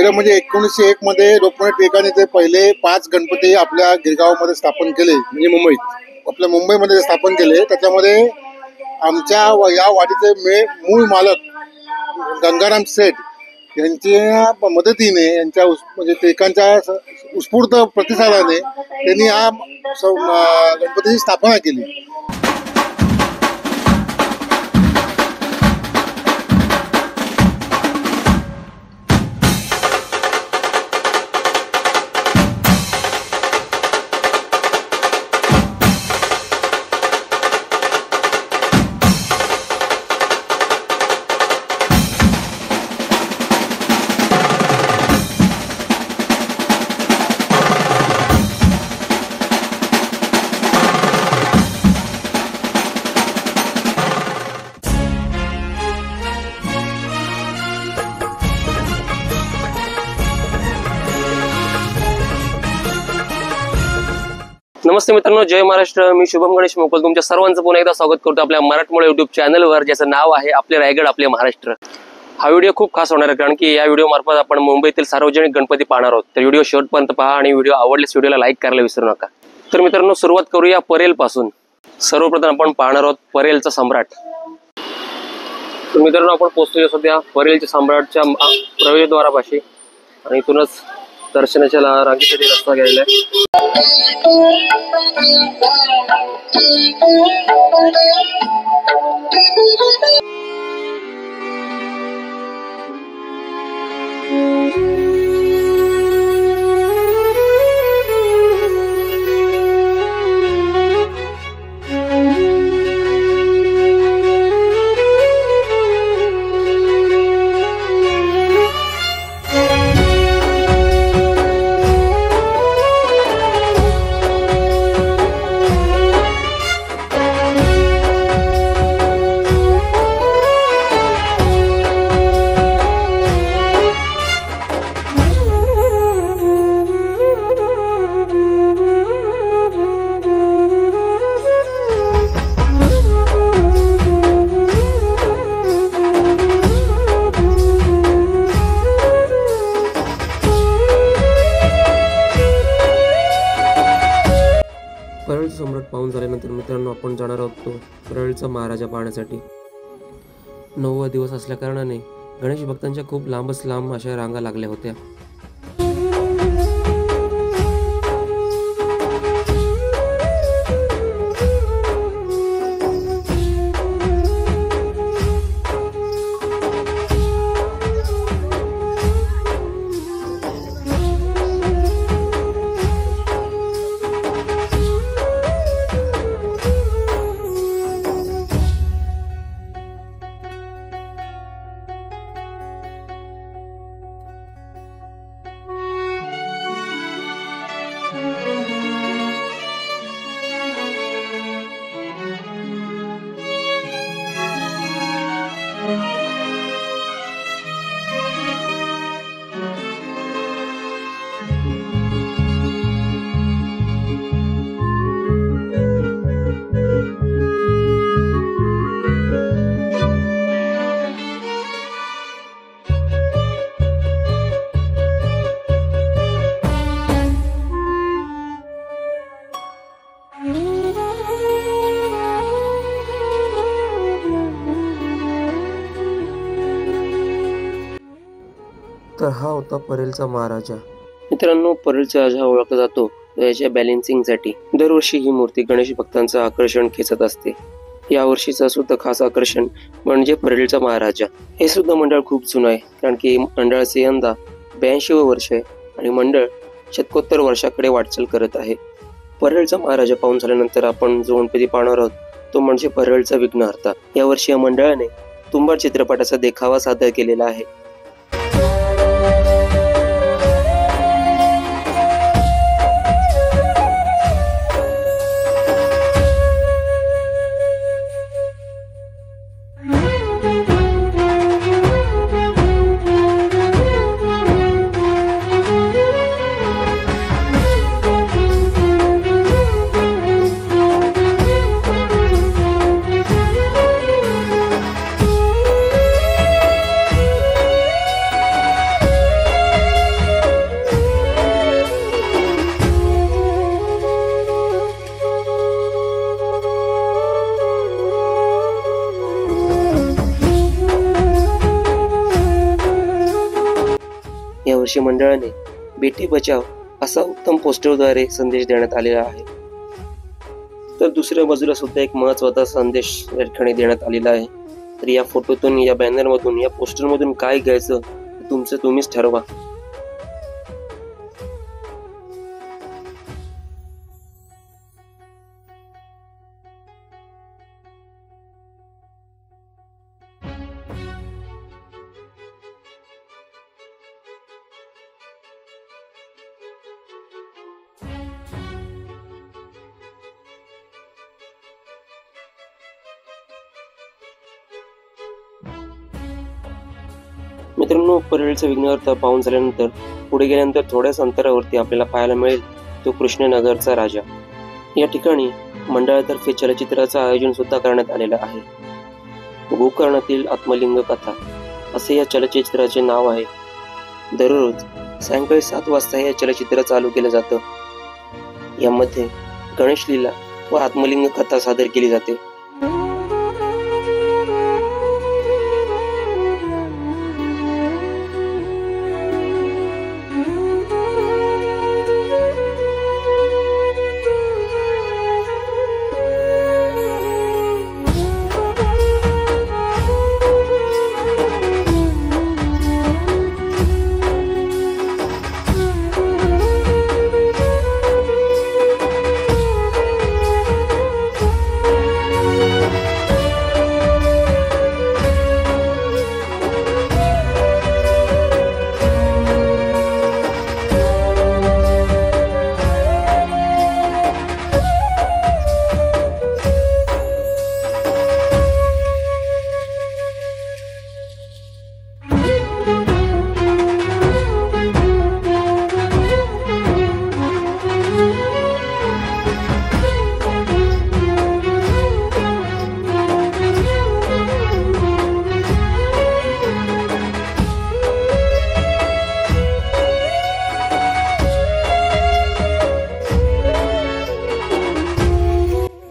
पहिलं म्हणजे 1901 मध्ये लोकमान्य टिळकांनी ते पहिले 5 गणपती आपल्या गिरगावमध्ये स्थापन केले, म्हणजे आपल्या मुंबईमध्ये स्थापन केले. त्याच्यामध्ये आमच्या या वाडीचे मूळ मालक गंगाराम सेठ यांच्या मदतीने, यांच्या म्हणजे टिळकांच्या उत्स्फूर्त प्रतिसादाने त्यांनी हा गणपतीची स्थापना केली. नमस्ते मित्रांनो, जय महाराष्ट्र. मी शुभम गणेश मोकल तुमच्या सर्वांचं पुन्हा एकदा स्वागत करतो आपल्या मराठमोळा युट्यूब चॅनलवर, ज्याचं नाव आहे आपले रायगड आपले महाराष्ट्र. हा व्हिडिओ खूप खास होणार आहे, कारण की या व्हिडिओ मार्फत आपण मुंबईतील सार्वजनिक गणपती पाहणार आहोत. तर व्हिडिओ शेवटपर्यंत पहा आणि व्हिडिओ आवडल्यास व्हिडिओला लाईक करायला विसरू नका. तर मित्रांनो, सुरुवात करूया परेल पासून. सर्वप्रथम आपण पाहणार आहोत परेलचा सम्राट. तर मित्रांनो, आपण पोहोचतोय सध्या परेलच्या सम्राटच्या प्रवेशद्वारापाशी आणि इथूनच दर्शनाच्या रांगेसाठी रस्ता गेलेला आहे. परळचा सम्राट पाहून झाल्यानंतर मित्रांनो, आपण जाणार आहोत परळचा महाराजा पाहण्यासाठी. 9वा दिवस असल्या कारणाने गणेश भक्तांच्या खूप लांबच लांब अशा रांगा लागल्या होत्या. तर हा होता परेलचा महाराजा. मित्रांनो, परेलचा राजा ओळखला जातो याच्या बॅलेन्सिंगसाठी. दरवर्षी ही मूर्ती गणेश भक्तांचं आकर्षण खेचत असते. या वर्षीचा सुद्धा खास आकर्षण म्हणजे परेलचा महाराजा. हे सुद्धा मंडळ खूप जुनं आहे, कारण की मंडळाचे यंदा 82वे वर्ष आहे आणि मंडळ शतकोत्तर वर्षाकडे वाटचाल करत आहे. परेलचा महाराजा पाहून झाल्यानंतर आपण जो गणपती पाहणार आहोत तो म्हणजे परेलचा विघ्नहर्ता. यावर्षी या मंडळाने तुंबाड चित्रपटाचा देखावा सादर केलेला आहे. यावर्षी मंडळाने बेटी बचाव असा उत्तम पोस्टरद्वारे संदेश देण्यात आलेला आहे. तर दुसऱ्या बाजूला सुद्धा एक महत्त्वाचा संदेश या ठिकाणी देण्यात आलेला आहे. तर या फोटोतून, या बॅनरमधून, या पोस्टरमधून काय घ्यायचं ते तुमचं तुम्हीच ठरवा. मित्रांनो, परळीचा विघ्नहर्ता पाहून झाल्यानंतर पुढे गेल्यानंतर थोड्याच अंतरावरती आपल्याला पाहायला मिळेल तो कृष्णनगरचा राजा. या ठिकाणी मंडळातर्फे चलचित्राचं आयोजन सुद्धा करण्यात आलेलं आहे. गोकर्णातील आत्मलिंग कथा असे या चलचित्राचे नाव आहे. दररोज सायंकाळी 7 वाजता हे चलचित्र चालू केलं जातं. यामध्ये गणेश लीला व आत्मलिंग कथा सादर केली जाते.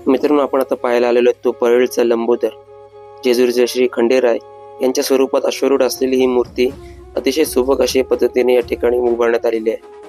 मित्रांनो, आपण आता पाहायला आलेलो तो परळीचा लंबोदर. जेजुरीचे श्री खंडेराय यांच्या स्वरूपात अश्वरूढ असलेली ही मूर्ती अतिशय सुबक अशा पद्धतीने या ठिकाणी उभारण्यात आलेली आहे.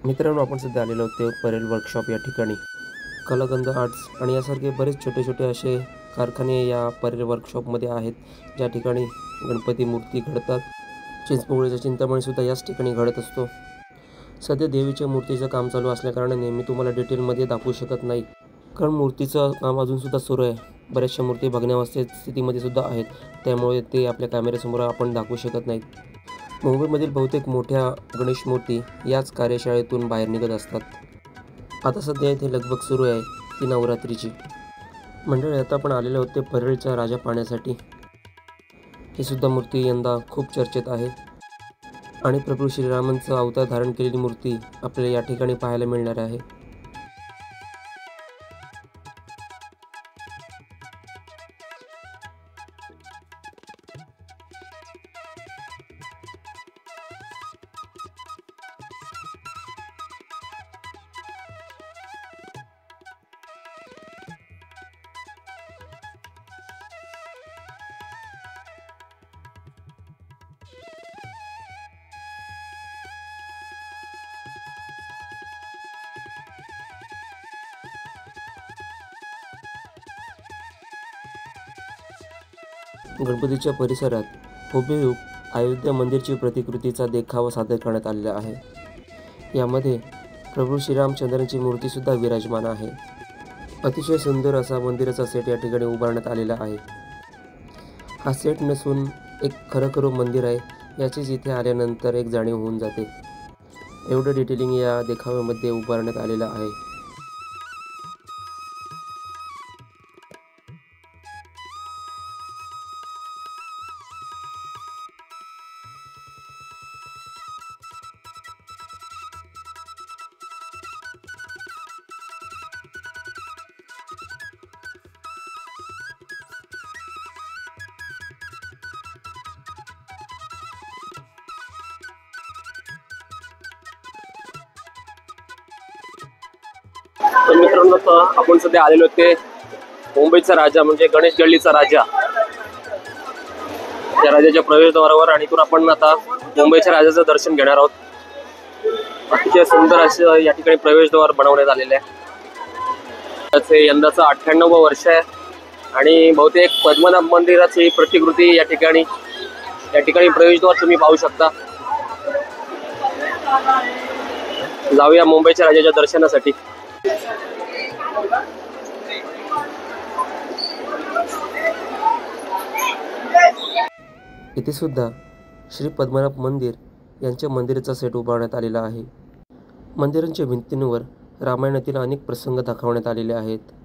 मित्रांनो, आपण सध्या आलेलो होतो परेल वर्कशॉप या ठिकाणी. कलागंध आर्ट्स आणि यासारखे बरेच छोटे छोटे असे कारखाने या परेल वर्कशॉपमध्ये आहेत, ज्या ठिकाणी गणपती मूर्ती घडतात. चिंचपोकळीचा चिंतामणीसुद्धा याच ठिकाणी घडत असतो. सध्या देवीच्या मूर्तीचं काम चालू असल्याकारणाने मी तुम्हाला डिटेलमध्ये दाखवू शकत नाही, कारण मूर्तीचं काम अजूनसुद्धा सुरू आहे. बऱ्याचशा मूर्ती भग्नावस्थेत स्थितीमध्ये सुद्धा आहेत, त्यामुळे ते आपल्या कॅमेऱ्यासमोर आपण दाखवू शकत नाहीत. मुंबईमधील बहुतेक मोठ्या गणेश मूर्ती याच कार्यशाळेतून बाहेर निघत असतात. आता सध्या इथे लगबग सुरू आहे ती नवरात्रीची. मंडळी, आता आपण आलेले होते परळीचा राजा पाहण्यासाठी. ही सुद्धा मूर्ती यंदा खूप चर्चेत आहे आणि प्रभू श्रीरामांचा अवतार धारण केलेली मूर्ती आपल्याला या ठिकाणी पाहायला मिळणार आहे. गणपतीच्या परिसरात हुबेहूब अयोध्या मंदिरची प्रतिकृतीचा देखावा सादर करण्यात आलेला आहे. यामध्ये प्रभू श्रीरामचंद्रांची मूर्तीसुद्धा विराजमान आहे. अतिशय सुंदर असा मंदिराचा सेट या ठिकाणी उभारण्यात आलेला आहे। हा सेट नसून एक खरं मंदिर आहे याचीच इथे आल्यानंतर एक जाणीव होऊन जाते। एवढं डिटेलिंग या देखाव्यामध्ये उभारण्यात आलेलं आहे। तर मित्रांनो, आता आपण सध्या आलेलो ते मुंबईचा राजा म्हणजे गणेश गल्लीचा राजा, त्या राजाच्या प्रवेशद्वारावर, आणि इथून आपण आता मुंबईच्या राजाचं दर्शन घेणार आहोत। अतिशय सुंदर असं या ठिकाणी प्रवेशद्वार बनवण्यात आलेलं आहे। त्याचे यंदाचं 98वं वर्ष आहे आणि बहुतेक पद्मनाभ मंदिराची प्रतिकृती या ठिकाणी प्रवेशद्वार तुम्ही पाहू शकता। जाऊया मुंबईच्या राजाच्या दर्शनासाठी। इथे सुद्धा श्री पद्मनाभ मंदिर यांच्या मंदिराचा सेट उभारण्यात आलेला आहे। मंदिरांच्या भिंतींवर रामायणातील अनेक प्रसंग दाखवण्यात आलेले आहेत।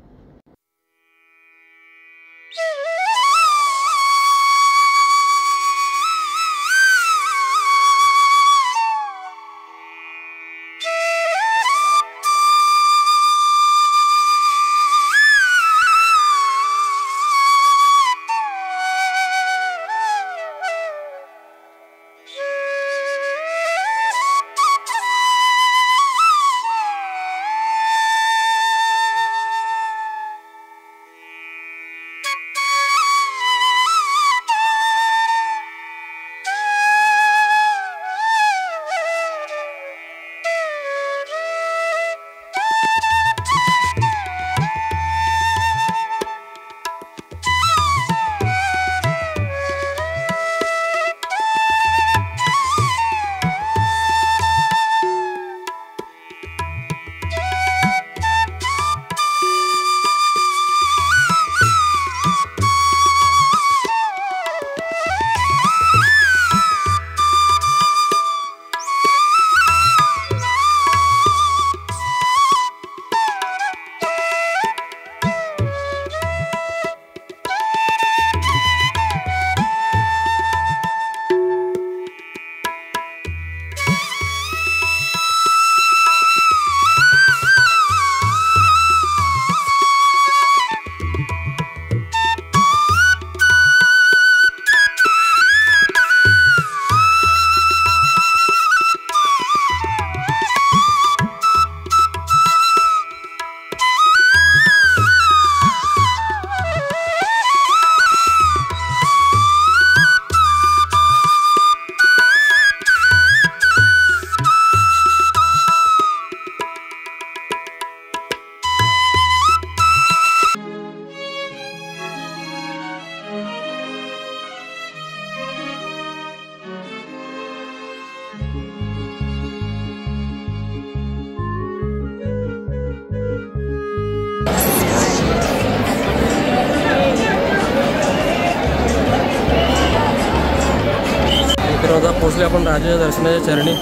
पोहोचले आपण राजाच्या दर्शनाच्या चरणी।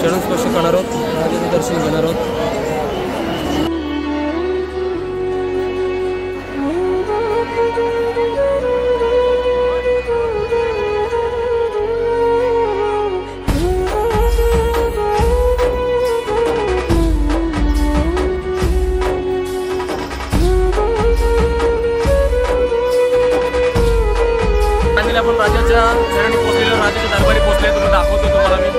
चरण स्पर्श करणार आहोत, राजाचं दर्शन घेणार आहोत। आपण राजाच्या चरणी पोहोचलेलो, राजाच्या दरबारी पोहोचले, तुम्ही दाखवतो तुम्हाला मी।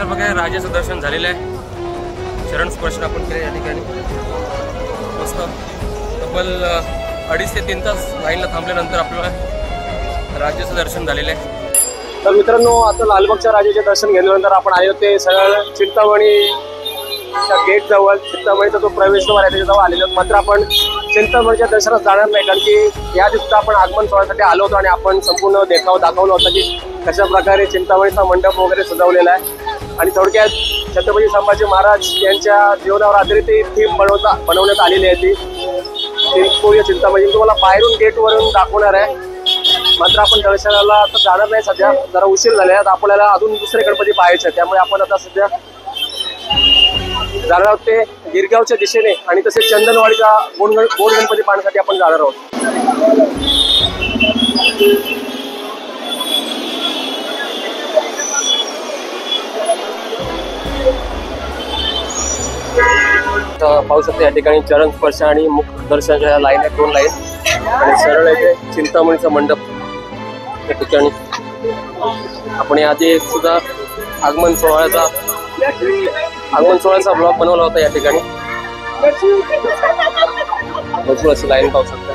बघा, राजाचं दर्शन झालेलं आहे। चरण स्पर्श आपण केले या ठिकाणी। मस्त तब्बल 2.5 ते 3 तास लाईनला थांबल्यानंतर आपल्याला राजाचं दर्शन झालेलं आहे। तर मित्रांनो, आता लालबागच्या राजाचे दर्शन घेतल्यानंतर आपण आले होते सरळ चिंतामणीच्या गेट जवळ. चिंतामणीचा जो प्रवेशद्वार आहे त्याच्याजवळ आलेलो. मात्र आपण चिंतामणीच्या दर्शनात जाणार नाही, कारण की या दिवसात आपण आगमन सोहळ्यासाठी आलो होतो आणि आपण संपूर्ण देखावा दाखवला होता की कशा प्रकारे चिंतामणीचा मंडप वगैरे सजवलेला आहे. आणि थोडक्यात छत्रपती संभाजी महाराज यांच्या जीवनावर आधारित ही थीम बनवण्यात आलेली आहे. ती चिंतामणी तुम्हाला बाहेरून गेटवरून दाखवणार आहे. मात्र आपण दर्शनाला आता जाणार नाही, सध्या जरा उशीर झाले. आता आपल्याला अजून दुसरे गणपती पाहायचे आहेत, त्यामुळे आपण आता सध्या जाणार आहोत ते गिरगावच्या दिशेने आणि तसेच चंदनवाडीचा गोड गणपती पाहण्यासाठी आपण जाणार आहोत. पाहू शकता या ठिकाणी चरण स्पर्श आणि मुख दर्शनाच्या लाईन आहेत, 2 लाईन. आणि सरळ येथे चिंतामणीचा मंडप या ठिकाणी. आपण आधी सुद्धा आगमन सोहळ्याचा ब्लॉग बनवला होता या ठिकाणी. भरपूर अशी लाईन पाहू शकता.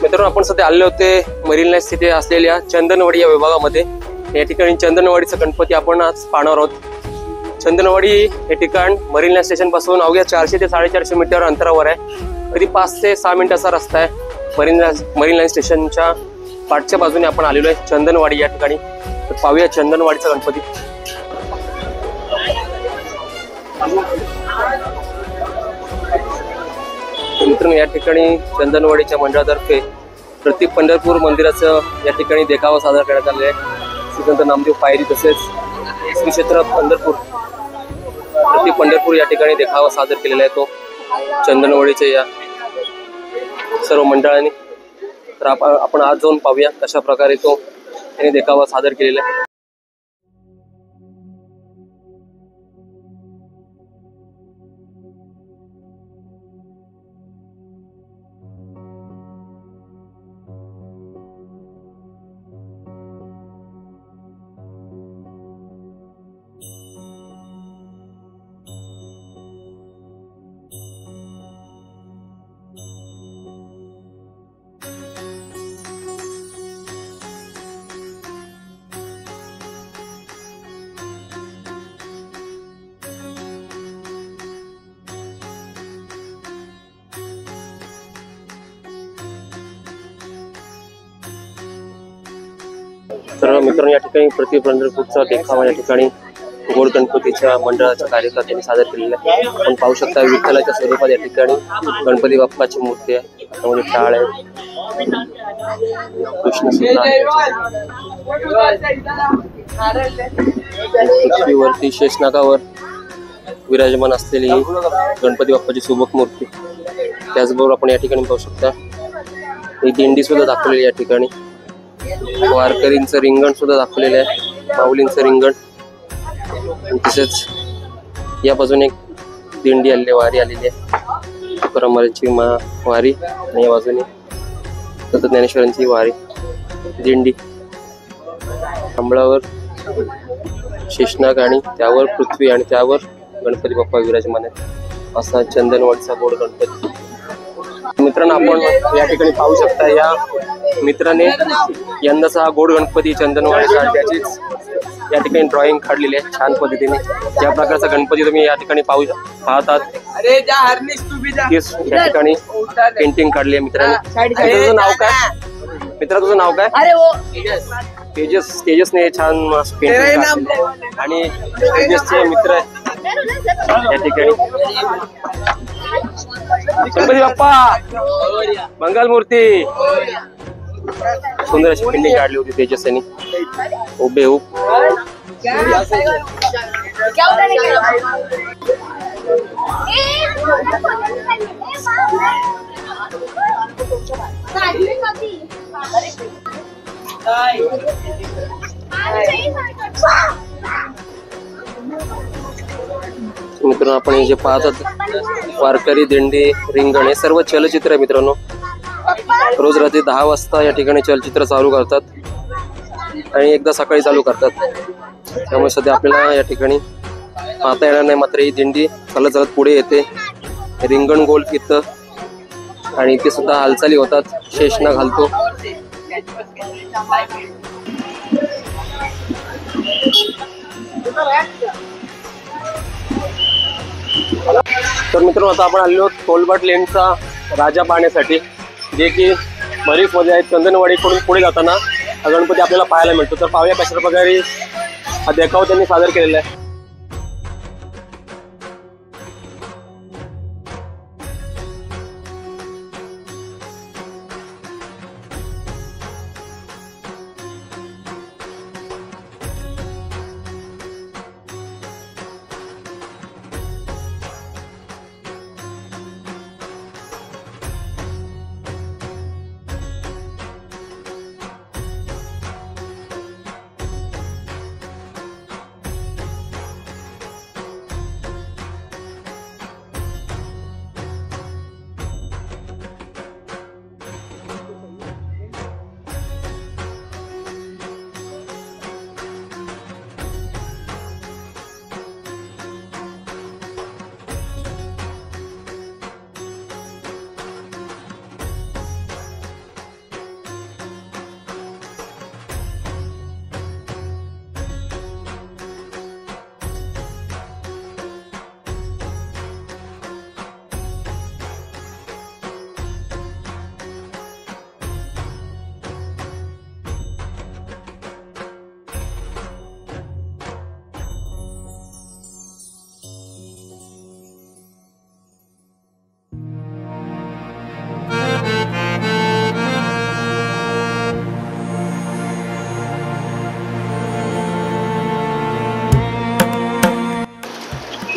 मित्रांनो, आपण सध्या आलेले होते मरीन लाईन्स तिथे असलेल्या चंदनवाडी या विभागामध्ये. या ठिकाणी चंदनवाडीचा गणपती आपण आज पाहणार आहोत. चंदनवाडी हे ठिकाण मरीन लाईन स्टेशन पासून अवघ्या 400 ते 450 मीटर अंतरावर आहे. कधी 5 ते 6 मिनिटाचा रस्ता आहे. मरीन लाईन स्टेशनच्या पाठच्या बाजूने आपण आलेलो आहे चंदनवाडी या ठिकाणी. तर पाहूया चंदनवाडीचा गणपती. मित्रांनो, या ठिकाणी चंदनवाडीच्या मंडळातर्फे प्रति पंढरपूर मंदिराचं या ठिकाणी देखावा सादर करण्यात आले आहे. श्रीसंत नामदेव पायरी तसेच श्री क्षेत्र पंढरपूर प्रति पंढरपूर या ठिकाणी देखावा सादर केलेला आहे तो चंदनवाडीच्या या सर्व मंडळांनी. तर आपण आज जाऊन पाहूया कशा प्रकारे तो त्याने देखावा सादर केलेला आहे. तर मित्रांनो, या ठिकाणी प्रति पंढरपूरचा देखावा या ठिकाणी गोड गणपतीच्या मंडळाच्या कार्यकर्त्यांनी सादर केलेला आहे. आपण पाहू शकता विठ्ठलाच्या स्वरूपात या ठिकाणी गणपती बाप्पाची मूर्ती आहे. त्यामध्ये टाळ आहे, कृष्ण सुद्धा आहे. पृथ्वीवरती शेषनागावर विराजमान असलेली गणपती बाप्पाची सुबक मूर्ती. त्याचबरोबर आपण या ठिकाणी पाहू शकता ही दिंडी सुद्धा दाखवलेली या ठिकाणी. वारकरींचं रिंगण सुद्धा दाखवलेलं आहे, माऊलींचं रिंगण. तसेच या बाजूने एक दिंडी आलेली, वारी आलेली आहे, तुकाराम महाराजांची वारी. आणि या बाजूने संत ज्ञानेश्वरांची वारी दिंडी. कमळावर शेषनाग आणि त्यावर पृथ्वी आणि त्यावर गणपती बाप्पा विराजमान आहेत. असा चंदनवाडीचा गोड गणपती. मित्रांनो आपण या ठिकाणी पाहू शकता या मित्राने यंदाचा गोड गणपती चंदनवाडीचा त्याचीच या ठिकाणी ड्रॉइंग काढलेली आहे छान पद्धतीने। या प्रकारचा गणपती तुम्ही या ठिकाणी पाहतात या ठिकाणी पेंटिंग काढली आहे मित्रांनी। तुझं नाव काय मित्रा, तुझं नाव काय? तेजसने छान पेंटिंग काढली आणि तेजसचे मित्र या ठिकाणी गणपती बाप्पा मंगलमूर्ती सुंदर अशी पेंटिंग काढली होती तेजस यांनी हुबेहूब। मित्रांनो आपण हे जे पाहतात वारकरी दिंडी रिंगण हे सर्व चलचित्र आहे मित्रांनो। रोज रात्री 10 वाजता या ठिकाणी चलचित्र चालू करतात आणि एकदा सकाळी चालू करतात, त्यामुळे सध्या आपल्याला या ठिकाणी पाहता येणार नाही। मात्र ही दिंडी चालत चालत पुढे येते रिंगण गोल इथं आणि इथे सुद्धा हालचाली होतात, शेषनाग घालतो। तर मित्रांनो आता आपण आलेलो कोलबाट लेनचा राजा पाहण्यासाठी, जे की बरीच मध्ये आहे। चंदनवाडीकडून पुढे जाताना हा गणपती आपल्याला पाहायला मिळतो। तर पाहूया कशा प्रकारे हा देखाव त्यांनी सादर केलेला आहे।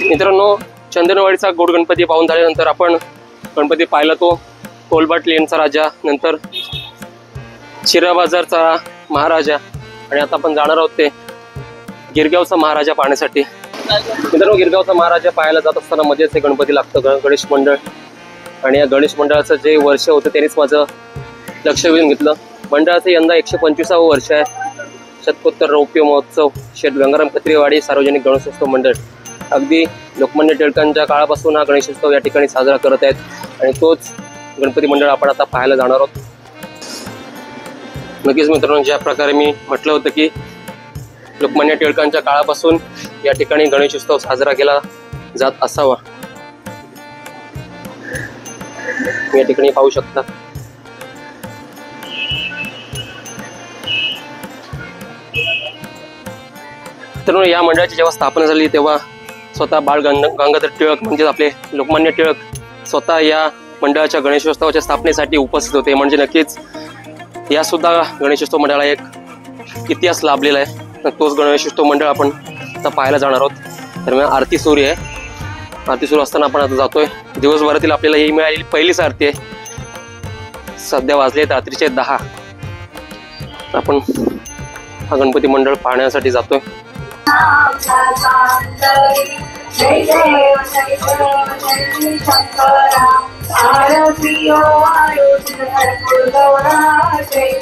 मित्रांनो चंदनवाडीचा गोड गणपती पाहून झाल्यानंतर आपण गणपती पाहिला तो कोलबाट लेनचा राजा, नंतर शिरा बाजारचा महाराजा आणि आता आपण जाणार आहोत ते गिरगावचा महाराजा पाहण्यासाठी। मित्रांनो गिरगावचा महाराजा पाहायला जात असताना मध्येच हे गणपती लागतं गणेश मंडळ, आणि या गणेश मंडळाचं जे वर्ष होतं त्यांनीच माझं लक्ष वेधून घेतलं। मंडळाचं यंदा 125वं वर्ष आहे। शतकोत्तर रौप्य महोत्सव शेठ गंगाराम कत्रेवाडी सार्वजनिक गणेशोत्सव मंडळ अगदी लोकमान्य टिळकांच्या काळापासून हा गणेशोत्सव या ठिकाणी साजरा करत आहेत आणि तोच गणपती मंडळ आपण आता पाहायला जाणार आहोत। नक्कीच मित्रांनो, ज्या प्रकारे मी म्हटलं होतं की लोकमान्य टिळकांच्या काळापासून या ठिकाणी गणेशोत्सव साजरा केला जात असावा, या ठिकाणी पाहू शकता। तर या मंडळाची जेव्हा स्थापना झाली तेव्हा स्वतः बाळ गंगाधर टिळक म्हणजे आपले लोकमान्य टिळक स्वतः या मंडळाच्या गणेशोत्सवाच्या स्थापनेसाठी उपस्थित होते। म्हणजे नक्कीच या सुद्धा गणेशोत्सव मंडळाला एक इतिहास लाभलेला आहे। तोच गणेशोत्सव मंडळ आपण आता पाहायला जाणार आहोत। दरम्यान आरती सुरू आहे, आरती सुरू असताना आपण आता जातोय। दिवसभरातील आपल्याला ही मिळालेली पहिलीच आरती आहे। सध्या वाजले रात्रीचे 10। आपण हा गणपती मंडळ पाहण्यासाठी जातोय। जय जय शंकरा आरतियो जय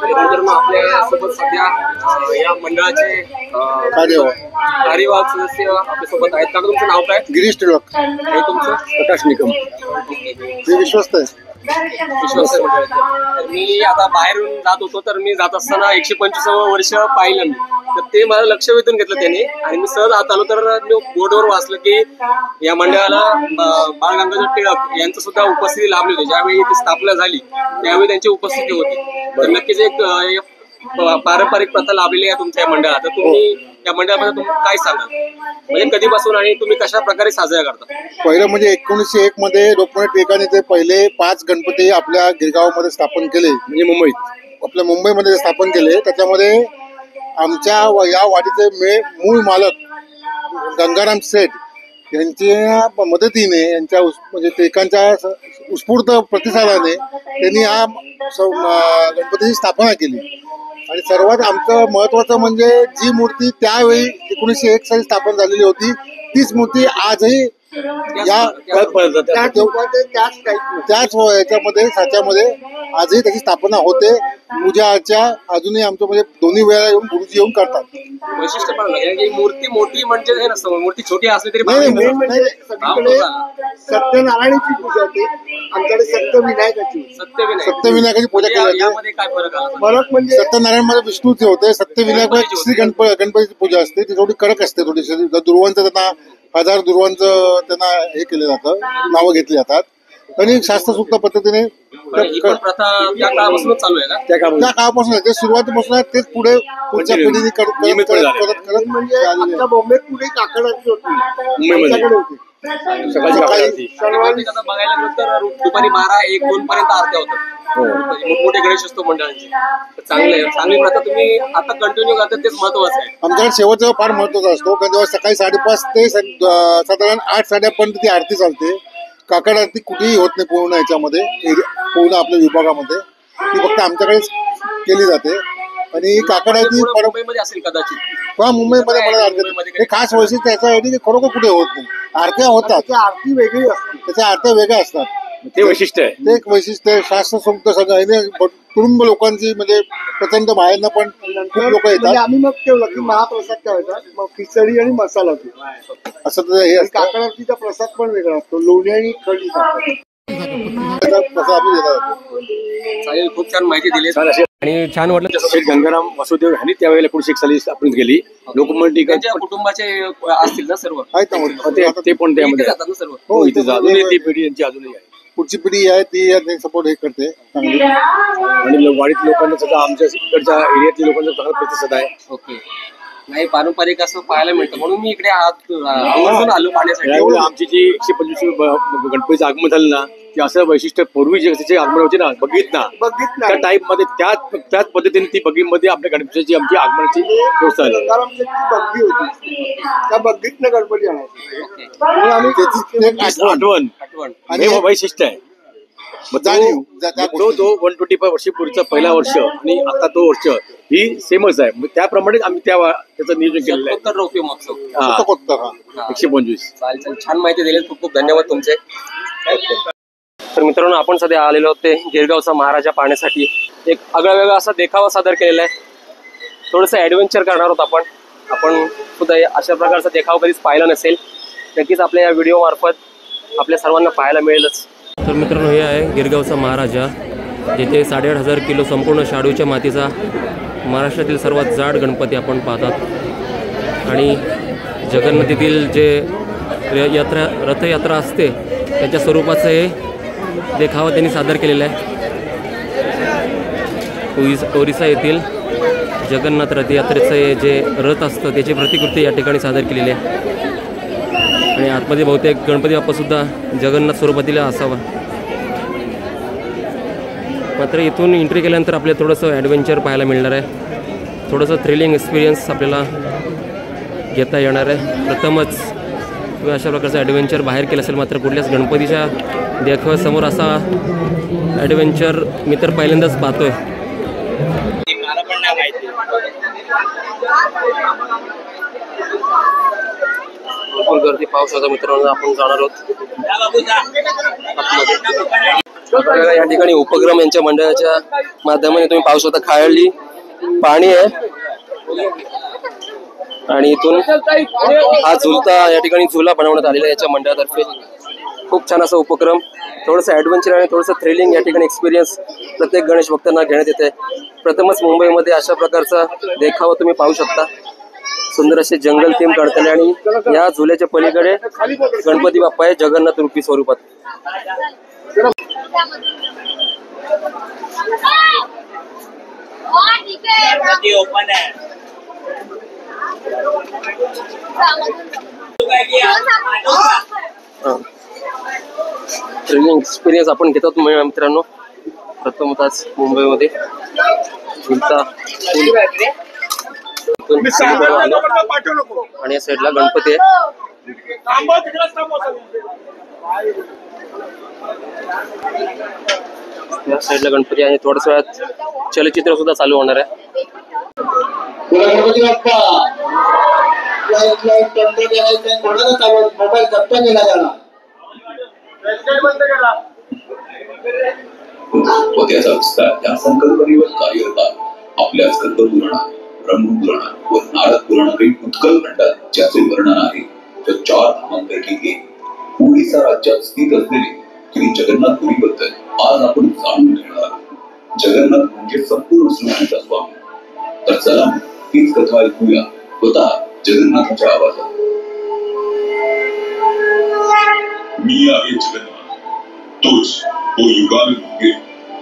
मित्रांनो, आपल्यासोबत सध्या या मंडळाचे कार्यवाहक सदस्य आपल्यासोबत आहेत. काका, तुमचं नाव काय? गिरीश टिळक. हे तुमचं? प्रकाश निकम. ते विश्वस्त आहे. विश्वास आहे. तर मी आता बाहेरून जात होतो, तर मी जात असताना 125वं वर्ष पाहिलं मी. तर ते मला लक्ष वेधून घेतलं त्याने, आणि मी सहज आत आलो तर मी बोर्डवर वाचलं की या मंडळाला बाळ गंगाधर टिळक यांचं सुद्धा उपस्थिती लाभली होती. ज्यावेळी ती स्थापना झाली त्यावेळी त्यांची उपस्थिती होती. तर नक्कीच एक पारंपरिक प्रथा लाभलेली आहे तुमच्या मंडळात. तर तुम्ही या मंडळाबद्दल तुम्ही काय सांगाल? म्हणजे कधीपासून आणि तुम्ही कशा प्रकारे साजरा करता? पहिलं म्हणजे 1901 मध्ये लोकमान्य टिळकांनी ते पहिले 5 गणपती आपल्या गिरगावमध्ये स्थापन केले, म्हणजे मुंबईत. आपल्या मुंबईमध्ये स्थापन केले. त्याच्यामध्ये आमच्या या वाडीचे मूळ मालक गंगाराम सेठ यांच्या मदतीने, यांच्या म्हणजे टिळकांच्या उत्स्फूर्त प्रतिसादाने त्यांनी हा गणपतीची स्थापना केली. आणि सर्वात आमचं महत्वाचं म्हणजे जी मूर्ती त्यावेळी 1901 साली स्थापन झालेली होती तीच मूर्ती आजही त्याच याच्यामध्ये साच्यामध्ये आजही त्याची स्थापना होते. पूजा अर्चा अजूनही आमचं म्हणजे दोन्ही वेळा येऊन गुरुजी येऊन करतात. वैशिष्ट्य पण मूर्ती मोठी म्हणजे हे नसतं, मूर्ती छोटी असली तरी सत्यनारायणाची पूजा होते आमच्याकडे. सत्यविनायकाची पूजा केली जाते. काय फरक आला? फरक म्हणजे सत्यनारायण मध्ये विष्णूचे होते, सत्यविनायक श्री गणपतीची पूजा असते. ती थोडी कडक असते. थोडीशी दुर्वांचं त्यांना 1000 दुर्वांचं त्यांना हे केलं जातं, नावं घेतली जातात. आणि शास्त्रसुक्त पद्धतीने प्रथा त्या काळापासूनच चालू आहे का? त्या काळापासून ते सुरुवातीपासून तेच पुढे पुढच्या पिढीने करत म्हणजे आमच्या बॉम्बेत पुढे काकड आरती होती, आमच्याकडे होती. बघायला गेलं तर दुपारी 12-1-2 पर्यंत आरत्या होतात. मोठे गणेश असतो मंडळांची. चांगलं आहे, चांगली प्रथा तुम्ही आता कंटिन्यू करतात, तेच महत्वाचं आहे. आमच्याकडे शेवटचा फार महत्वाचा असतो, कारण जेव्हा सकाळी 5:30 ते साधारण 8-8:30 पर्यंत ती आरती चालते. काकड आरती कुठेही होत नाही पूर्ण याच्यामध्ये, पूर्ण आपल्या विभागामध्ये. ती फक्त आमच्याकडेच केली जाते. आणि काकड आरती मुंबईमध्ये असेल कदाचित. हा, मुंबईमध्ये मला हे खास वैशिष्ट्य याचं आहे की खरोखर कुठे होत नाही. आरत्या होतात, आरती वेगळी असते, त्याच्या आरत्या वेगळ्या असतात. ते वैशिष्ट्य आहे. ते एक वैशिष्ट्य आहे. शास्त्रसुक्त सगळं कुटुंब लोकांची म्हणजे प्रचंड बाहेरनं पण खूप लोक येतात. आम्ही मग ठेवलं की महाप्रसाद ठेवायचा, मग खिचडी आणि मसाला असं हे असतं. काकड आरतीचा प्रसाद पण वेगळा असतो, लोणी आणि खडी प्रसाद आम्ही देतात. चालेल, खूप छान माहिती दिली आणि छान वाटलं. शेठ गंगाराम वासुदेव यांनी त्यावेळेला 1901 साली स्थापन केली. लोकमान्य टिळकांच्या कुटुंबाचे असतील ना सर्व? आहेत ना, ते पण त्यामध्ये जातात ना सर्व. हो, इथे अजूनही ती पिढी यांची अजूनही आहे. पुढची पिढी आहे ती सपोर्ट हे करते चांगली. आणि वाडीत लोकांना सुद्धा आमच्या इकडच्या एरियातल्या लोकांचा चांगला प्रतिसाद आहे. ओके. नाही, पारंपरिक असं पाहायला मिळतं, म्हणून मी इकडे आवर्जून आलो पाहण्यासाठी. त्यावेळी आमची जी 125 गणपतीचं आगमन झालं ना, ते असं वैशिष्ट्य पूर्वी जे त्याचे आगमन होते ना, बघित ना त्या टाईप मध्ये त्याच पद्धतीने ती बगीमध्ये आपल्या गणपतीची आमची आगमनाची व्यवस्था झाली. बग्गी होती, त्या बग्गीतनं गणपती आणायची. आठवण आणि वैशिष्ट्य आहे. तो 125 वर्षपूर्वीचा पहिला वर्ष आणि आता तो वर्ष ही सेमच आहे. त्याप्रमाणे आम्ही त्याचं नियोजन केलेलं आहे. रौप्य महोत्सव 125. चालेल, छान माहिती दिली, खूप खूप धन्यवाद तुमचे. तर मित्रांनो, आपण सध्या आलेलो होते गिरगावचा महाराजा पाहण्यासाठी. एक आगळा वेगळा असा देखावा सादर केलेला आहे. थोडंसं ॲडव्हेंचर करणार आहोत आपण सुद्धा अशा प्रकारचा देखावा कधीच पाहिला नसेल. नक्कीच आपल्या या व्हिडिओ मार्फत आपल्या सर्वांना पाहायला मिळेलच. तर मित्रांनो, हे आहे गिरगावचा महाराजा, जिथे 8,500 किलो संपूर्ण शाडूच्या मातीचा महाराष्ट्रातील सर्वात जाड गणपती आपण पाहतात. आणि जगन्नाथीतील जे रथयात्रा असते त्याच्या स्वरूपाचं हे देखावा त्यांनी सादर केलेला आहे. ओरिसा येथील जगन्नाथ रथयात्रेचं हे जे रथ असतं त्याची प्रतिकृती या ठिकाणी सादर केलेली आहे. आणि आतमध्ये बहुतेक गणपती बाप्पासुद्धा जगन्नाथ स्वरूपातील असावा. मात्र इथून एंट्री केल्यानंतर आपल्याला थोडंसं ॲडव्हेंचर पाहायला मिळणार आहे. थोडंसं थ्रिलिंग एक्सपिरियन्स आपल्याला घेता येणार आहे. प्रथमच तुम्ही अशा प्रकारचं ॲडव्हेंचर बाहेर केलं असेल, मात्र कुठल्याच गणपतीच्या देखाव्यासमोर असा ॲडव्हेंचर मी तर पहिल्यांदाच पाहतोय. भरपूर गर्दी पाहू शकता मित्रांनो. आपण जाणार आहोत बघा या ठिकाणी उपक्रम यांच्या मंडळाच्या माध्यमाने तुम्ही पाहू शकता, खायली पाणी आहे आणि इथून हा झुलता या ठिकाणी झुला बनवण्यात आलेला आहे याच्या मंडळातर्फे. खूप छान असा उपक्रम, थोडंसं ॲडव्हेंचर आणि थोडंसं थ्रिलिंग या ठिकाणी एक्सपिरियन्स प्रत्येक गणेश भक्तांना घेण्यात येते. प्रथमच मुंबईमध्ये अशा प्रकारचा देखावा तुम्ही पाहू शकता. सुंदर असे जंगल थीम काढताना आणि या झुल्याच्या पलीकडे गणपती बाप्पा आहे जगन्नाथ रूपी स्वरूपात. ट्रेनिंग एक्सपिरियन्स आपण घेतात मित्रांनो. प्रथमतःच मुंबईमध्ये झुलता आणि या साईडला गणपती आहे. या साईडला गणपती आणि थोड्याच वेळात चलचित्र सुद्धा चालू होणार आहे. व त्याचा विस्तार या संकल्पनेवर कार्यरत आपल्या स्कंदपुराणात, ब्रह्मपुराणात व नारद पुराणातील उत्कल खंडात ज्याचे वर्णन आहे तर 4 धामांपैकी एक ओडिसा राज्यात स्थित असलेले श्री जगन्नाथपुरीबद्दल आज आपण जाणून घेणार आहोत. जगन्नाथ म्हणजे संपूर्ण सृष्टीचा स्वामी. तर चला हीच कथा ऐकूया स्वतः जगन्नाथाच्या आवाजात. मी आहे जगन्नाथ, तोच तो युगानुयुगे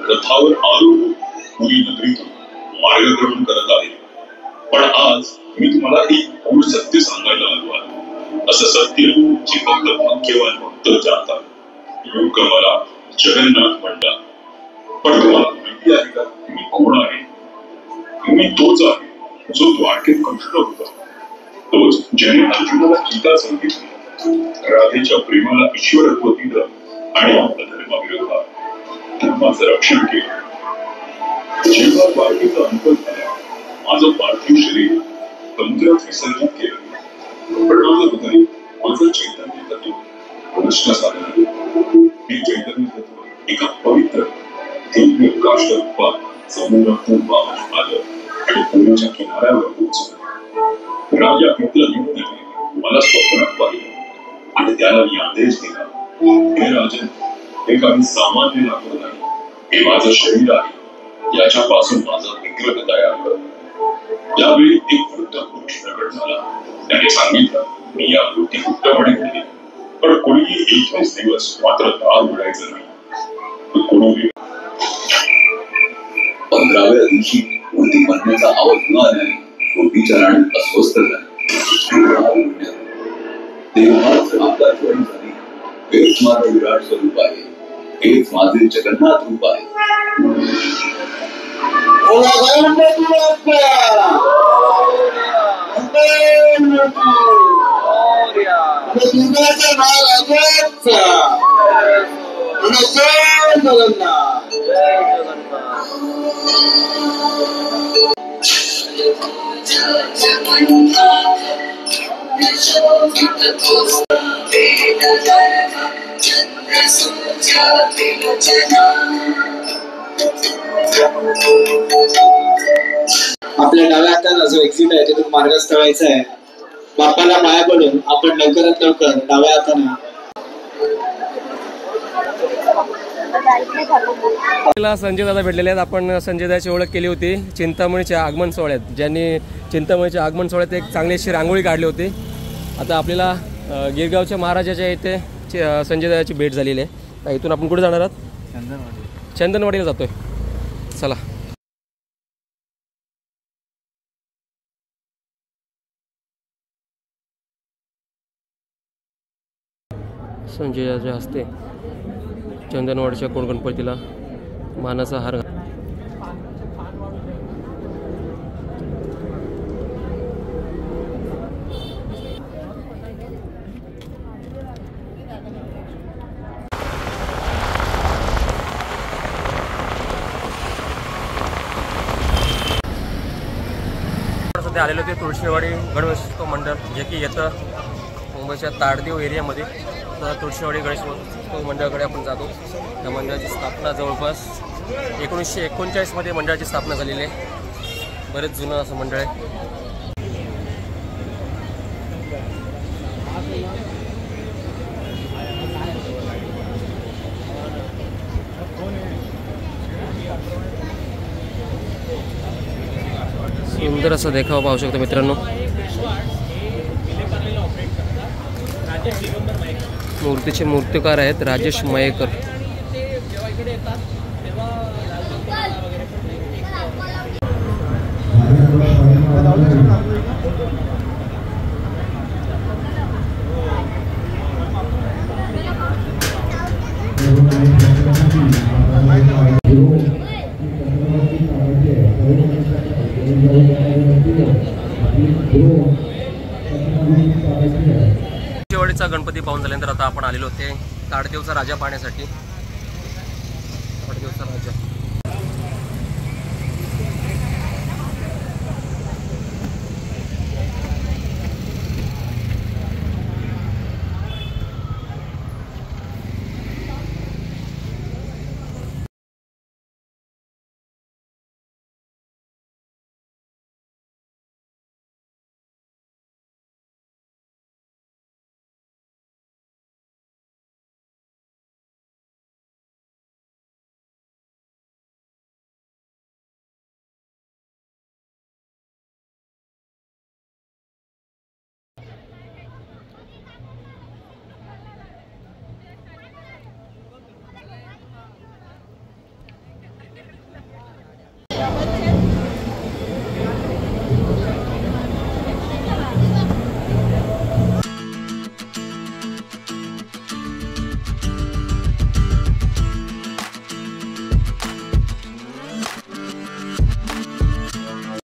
रथावर आरूढ पुरी नगरीतून मार्गक्रमण करत आहे. पण आज मी तुम्हाला एक गूढ सत्य सांगायला आलो आहे. असं सत्य जे फक्त भाग्यवान भक्त जाणतात. लोक मला जगन्नाथ म्हणतात. पण तुम्हाला माहिती आहे का मी कोण आहे? मी तोच आहे जो द्वारकेत कृष्ण होता, तोच ज्याने अर्जुनाला गीता सांगितली. राधेच्या प्रेमाला ईश्वरत्व दिलं आणि अधर्माविरोधात धर्माचं रक्षण केलं. जेव्हा द्वारकेचा अंत झाला, माझं पार्थिव शरीर समुद्रात विसर्जित केलं. पण माझं हृदय, माझं चैतन्य तत्व कृष्ण साधन. हे चैतन्य तत्व एका पवित्र दिव्य काष्ठ रूपात समुद्रातून वाहून आलं आणि पुण्याच्या किनाऱ्यावर पोहोचलं. राजा हिटलर मला स्वप्नात पाहिलं आणि त्याला मी आदेश दिला, हे राजन, हे काही सामान्य लाकूड नाही, हे माझं शरीर आहे. याच्यापासून माझा विग्रह तयार कर. त्यावेळी एक वृद्ध पुरुष प्रकट झाला. त्याने सांगितलं, मी या वृत्ती गुप्तपणे केली, पण कोणीही 21 दिवस मात्र दार उघडायचं नाही. कोणी 15व्या दिवशी वृत्ती म्हणण्याचा आवाज न आल्याने वृत्तीच्या राणी अस्वस्थ झाली. तेव्हाच आकाशवाणी झाली, हेच माझं विराट स्वरूप आहे, हेच माझे जगन्नाथ रूप आहे. आपल्या डाव्या हाताला जो एक्झिट आहे तिथून मार्ग स्थळायचा आहे. बाप्पाला पाया पडून आपण लवकरात लवकर डाव्या हाताने आपल्याला संजय दादा भेटलेले आहेत. आपण संजय दादाची ओळख केली होती चिंतामणीच्या आगमन सोहळ्यात, ज्यांनी चिंतामणीच्या आगमन सोहळ्यात एक चांगली अशी रांगोळी काढली होती. आता आपल्याला गिरगावच्या महाराजाच्या इथे संजय दादाची भेट झालेली आहे. इथून आपण कुठे जाणार आहात? चंदनवाडीला जातोय. चला. संजयाच्या हस्ते चंदनवाडीच्या कोण गणपतीला मानाचा हार. सध्या आलेलो ते तुळशीवाडी गणेशोत्सव मंडळ, जे की येतं मुंबईच्या ताडदेव एरियामध्ये तुळशीवाडी गणेश महोत्सव मंडळाकडे आपण जातो. त्या मंडळाची स्थापना जवळपास 1939 मध्ये मंडळाची स्थापना झालेली आहे. बरेच जुनं असं मंडळ आहे. सुंदर असं देखावा पाहू शकतो मित्रांनो. मूर्तीचे मूर्तिकार आहेत राजेश मयेकर. तुळशीवाडीचा गणपती पाहून झाल्यानंतर आता आपण आलेलो होते ताडदेवचा राजा पाहण्यासाठी.